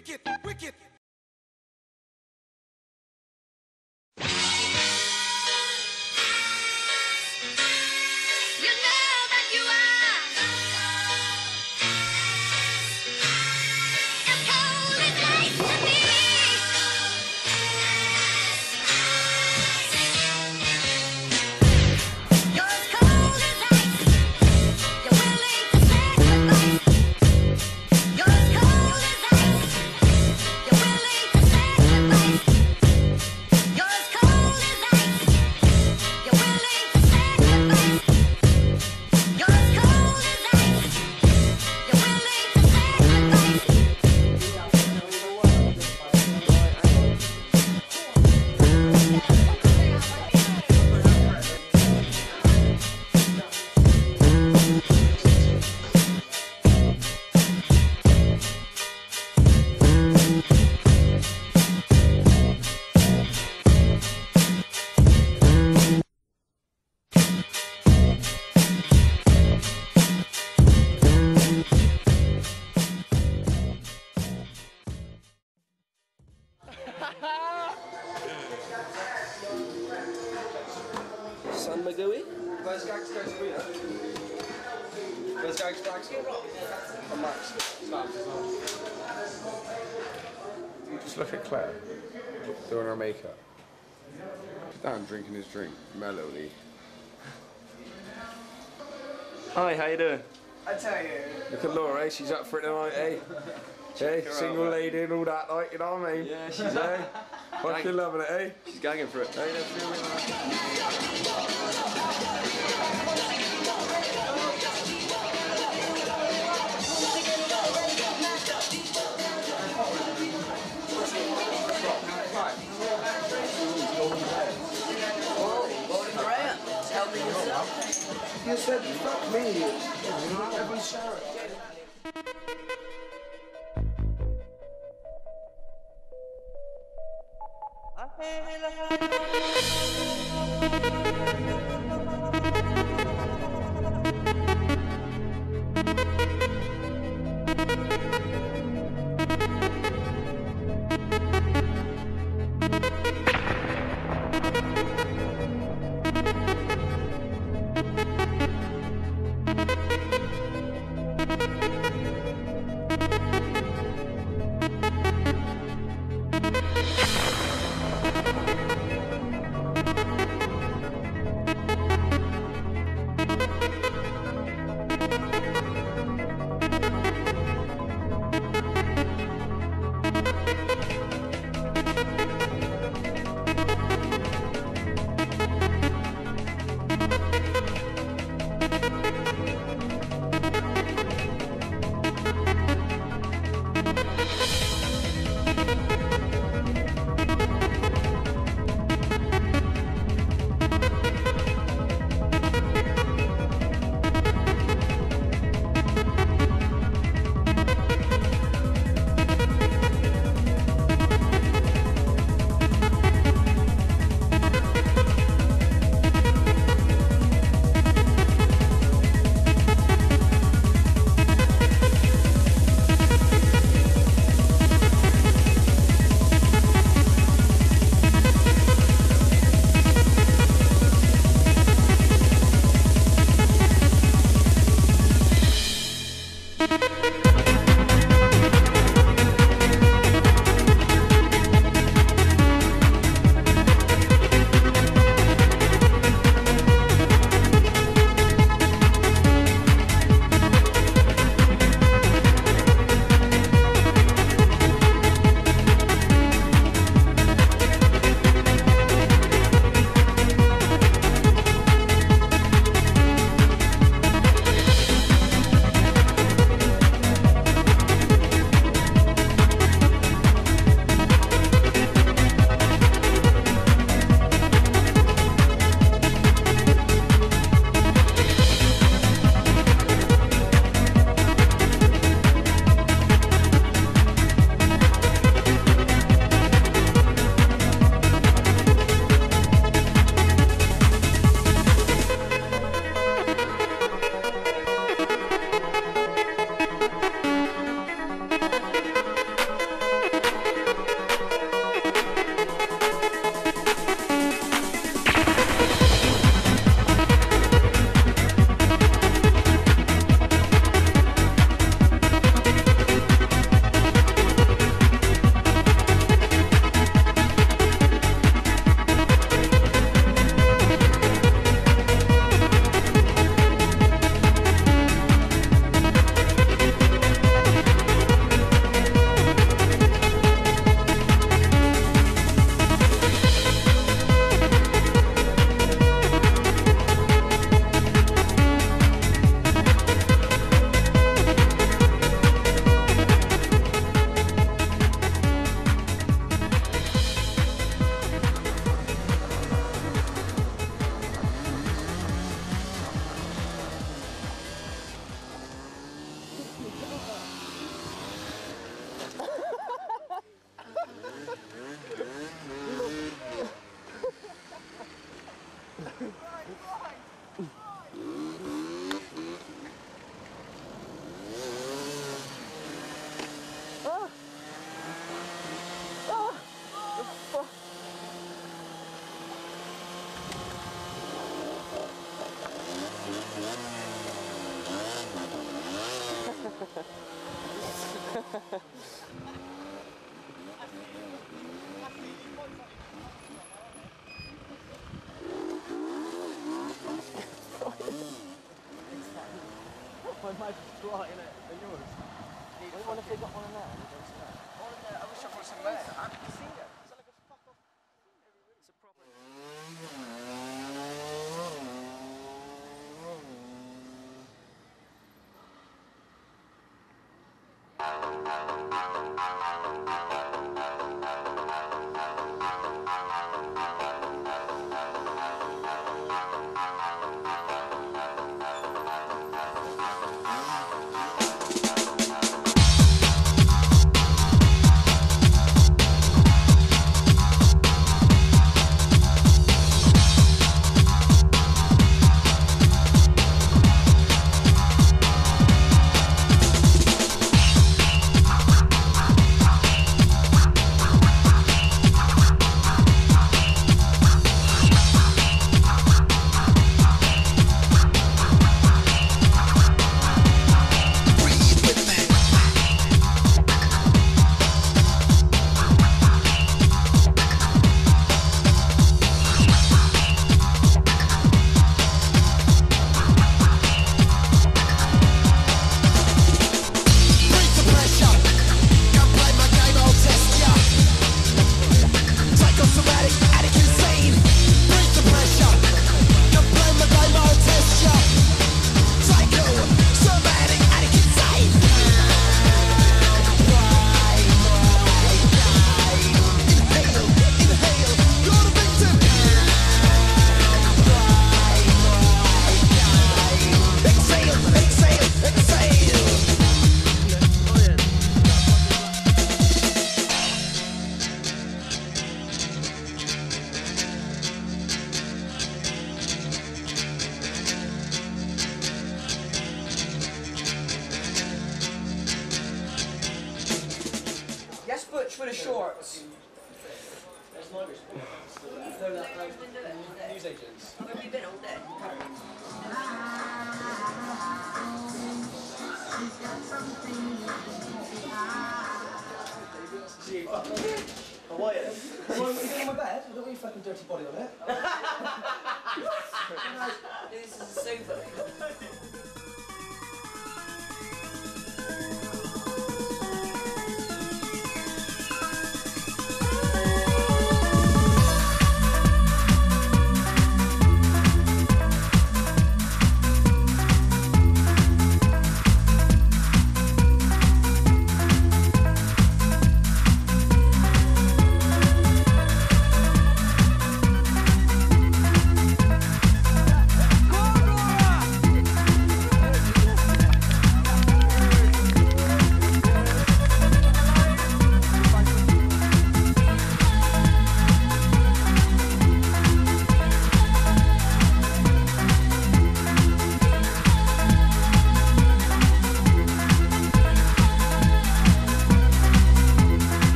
wicked, wicked. San Magui? Just look at Claire doing her makeup. Dan drinking his drink mellowly. Hi, how you doing? I tell you. Look at Laura, eh? She's up for it tonight, eh? Hey, single lady and all that, like, you know what I mean? Yeah, she's fucking loving it, eh? She's gagging for it. Hey, let's feel it, man. You said, fuck me. You know, everyone's shouting. My mic is right in it. And yours? What if they got one in there? I wish I brought some there. I haven't seen it. It's like a fuck off. It's a proper. For the shorts. News agents. Where have you been all day? How are you? You want me to get on my bed? I don't want your fucking dirty body on it. This is a sofa.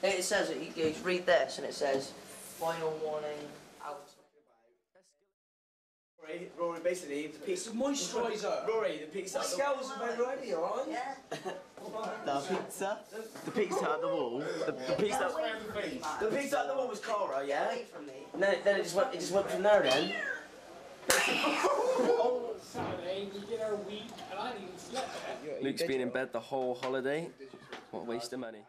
It says it. You read this, and it says, "Final warning, out." Rory, basically, the pizza. Moisturiser. Rory, the pizza. Scales are very ready, alright? Yeah. The pizza at the wall. The pizza at the wall was Cora, yeah. Away from me. And then it just went from there then. Saturday, we did our week, and I didn't even slept yet. Luke's been in bed the whole holiday. What a waste of money.